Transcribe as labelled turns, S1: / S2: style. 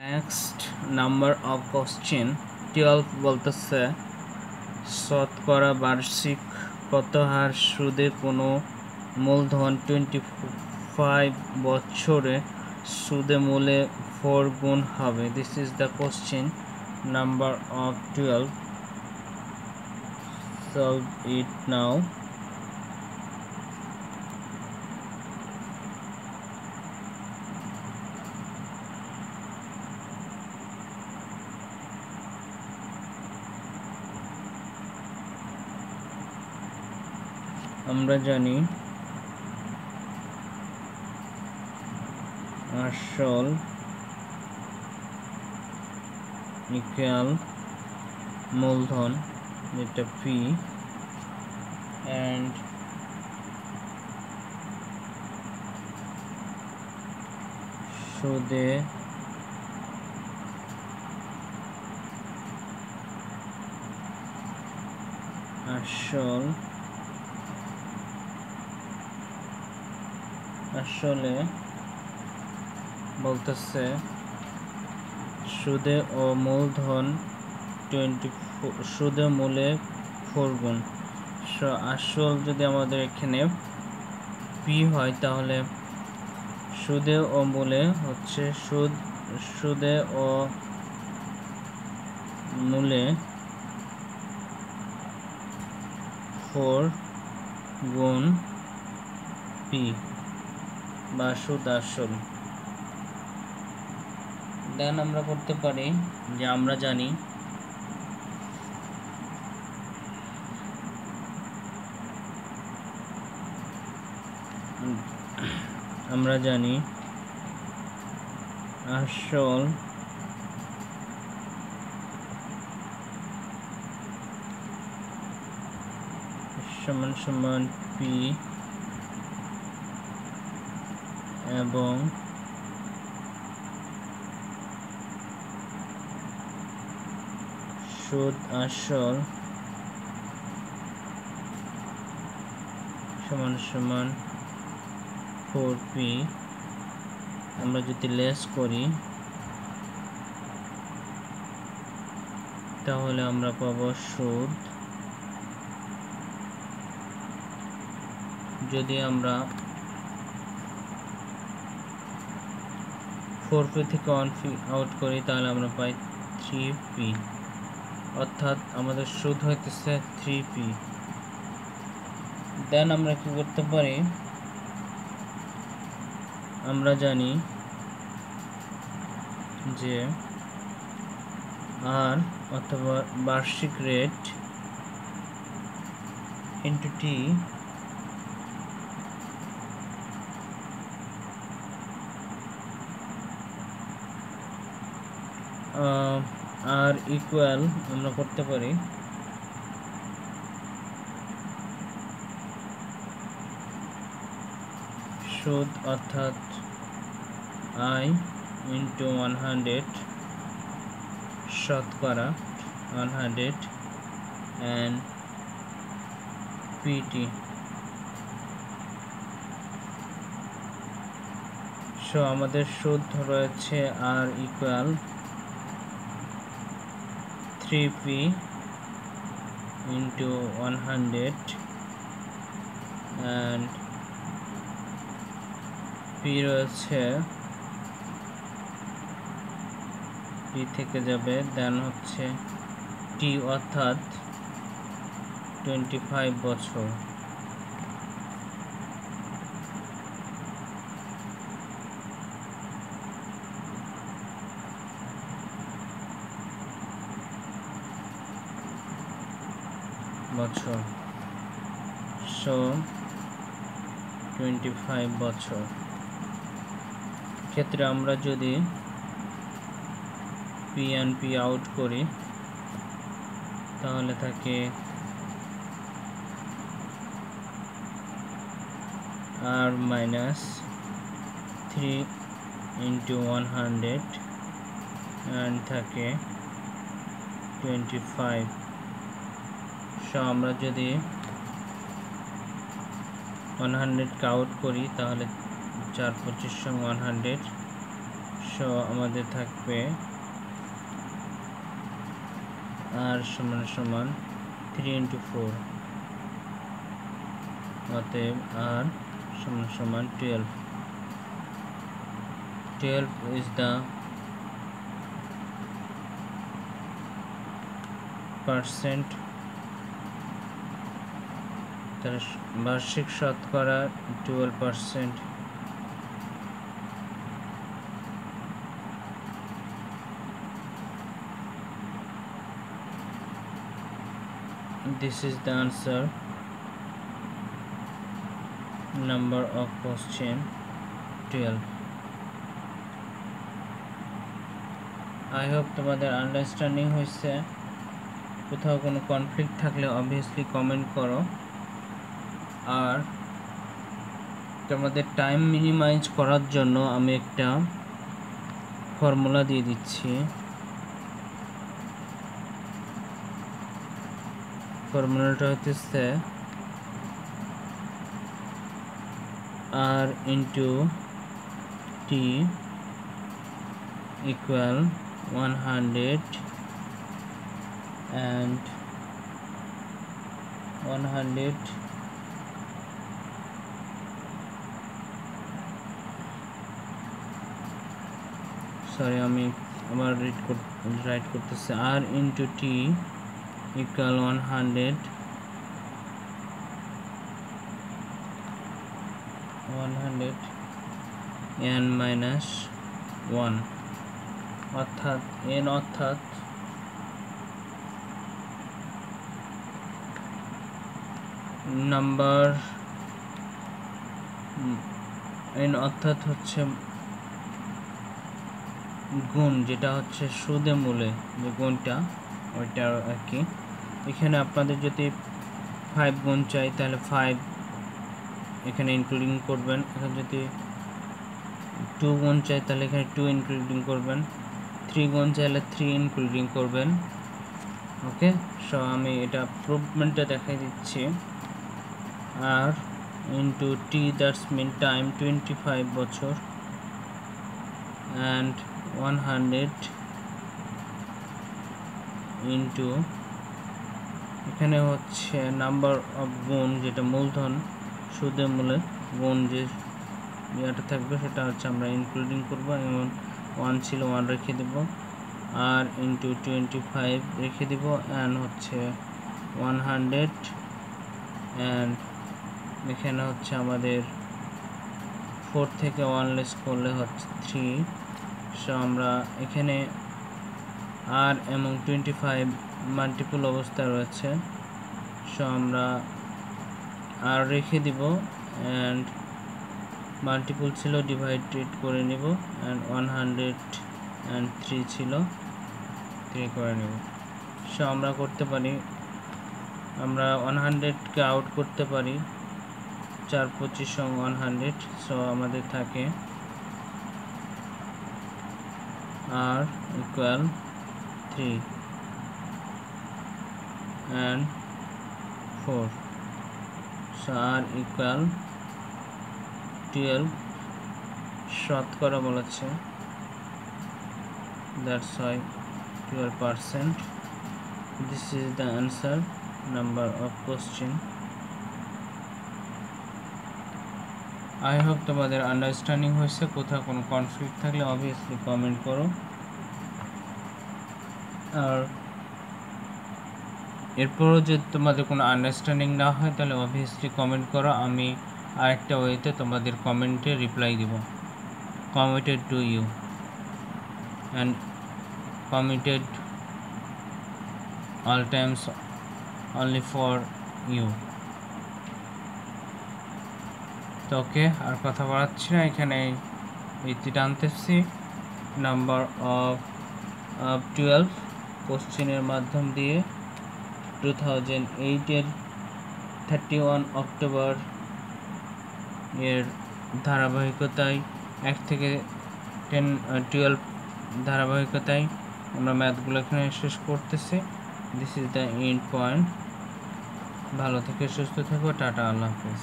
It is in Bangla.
S1: নেক্সট নাম্বার অফ কোশ্চেন 12 বলতেছে শতকরা বার্ষিক কত হার সুদে কোনো মূলধন 25 বছরে সুদে মূলে 4 গুণ হবে। This is the question number of 12. Solve it now. আমরা জানি আসল ইকুয়াল মূলধন যেটা P and সুদে আসলে বলতেছে সুদে ও মূলধন 24 সুদে মূলে 4 গুণ। আসল যদি আমাদের এখানে P হয় তাহলে সুদে ও মূলে হচ্ছে সুদে ও মূলে 4 গুণ P বা সুদ আসল। দেন আমরা করতে পারি যে আমরা জানি আসল সমান সমান P এবং সুদ আসল সমান সমান 4P। আমরা যদি লেস করি তাহলে আমরা পাবো সুদ, যদি আমরা 4P থেকে 1P আউট করি তাহলে আমরা পাই 3P, অর্থাৎ আমাদের সুদ হইতেছে 3P। দেন আমরা কি করতে পারি, আমরা জানি যে আর অথবা বার্ষিক রেট ইন্টু টি আর ইকুয়াল আমরা করতে পারি সুদ অর্থাৎ I into 100 শতকরা 100 and PT। সো আমাদের সুদ রয়েছে আর equal 3P into 100 and P রয়েছে P থেকে যাবে, দেন হচ্ছে T অর্থাৎ 25 বছর। সো 25 বছর ক্ষেত্রে আমরা যদি P and P আউট করি তাহলে থাকে R minus 3 into 100 and থাকে 25। সো আমরা যদি 100 কে আউট করি তাহলে 4 25 100 সো আমাদের থাকবে আর সমান সমান 3 into 4, অতএব আর সমান সমান 12. 12 is the percent, তার বার্ষিক শতকরা 12%. This is the answer. Number of question 12. I hope তোমাদের আন্ডারস্ট্যান্ডিং হয়েছে। কোথাও কোনো কনফ্লিক্ট থাকলে অবভিয়াসলি কমেন্ট করো। আর তোমাদের টাইম মিনিমাইজ করার জন্য আমি একটা ফর্মুলা দিয়ে দিচ্ছি। ফর্মুলাটা হচ্ছে r into t equal 100 and 100 sorry আমি আবার রাইট করতেছি r into t equal 100 n minus 1, অর্থাৎ n অর্থাৎ নাম্বার n অর্থাৎ হচ্ছে গুণ, যেটা হচ্ছে সুদে মূলে যে গুণটা ওইটা আর কি। এখানে আপনাদের যদি 5 গুণ চাই তাহলে 5 এখানে ইনক্লুডিং করবেন। এখানে যদি 2 গুণ চাই তাহলে এখানে 2 ইনক্লুডিং করবেন। 3 গুণ চাইলে 3 ইনক্লুডিং করবেন। ওকে, সো আমি এটা প্রুভমেন্টটা দেখাই দিচ্ছি। আর into T, that's mean time 25 বছর, অ্যান্ড 100 ইন্টু এখানে হচ্ছে নাম্বার অফ গুণ, যেটা মূলধন সুদে মূলে গুণ যে ইয়েটা থাকবে সেটা হচ্ছে আমরা ইনক্লুডিং করবো। এবং 1 ছিল 1 রেখে দেব, আর ইন্টু 25 রেখে দেব, অ্যান্ড হচ্ছে 100, অ্যান্ড এখানে হচ্ছে আমাদের 4 থেকে 1 লেস করলে হচ্ছে 3। সো আমরা এখানে আর এবং 25 মাল্টিপল অবস্থায় রয়েছে, সো আমরা আর রেখে দিব, অ্যান্ড মাল্টিপল ছিল ডিভাইডেড করে নেব, অ্যান্ড 103 ছিল 3 করে নেব। সো আমরা করতে পারি, আমরা 100কে আউট করতে পারি 4 25 100। সো আমাদের থাকে r equal 3 and 4. So r equal 12 শতকরা বলেছে, that's why 12%. This is the answer, number of question. I hope তোমাদের আন্ডারস্ট্যান্ডিং হয়েছে। কোথাও কোনো কনফ্লিক্ট থাকলে অবভিয়াসলি কমেন্ট করো। আর এরপরও যদি তোমাদের কোনো আন্ডারস্ট্যান্ডিং না হয় তাহলে অবভিয়াসলি কমেন্ট করো, আমি আরেকটা ওয়েতে তোমাদের কমেন্টে রিপ্লাই দিব। Committed to you and committed all times only for you. তো ওকে, আর কথা বাড়াচ্ছি না, এখানে এইটি টানতেছি। নাম্বার অফ 12 কোশ্চেনের মাধ্যম দিয়ে 2008-এর 31 অক্টোবর এর ধারাবাহিকতায় 1 থেকে 12 ধারাবাহিকতায় আমরা ম্যাথগুলো এখানে শেষ করতেছি। This is the end point. ভালো থেকে সুস্থ থেকো, টাটা, আল্লাহ হাফেজ।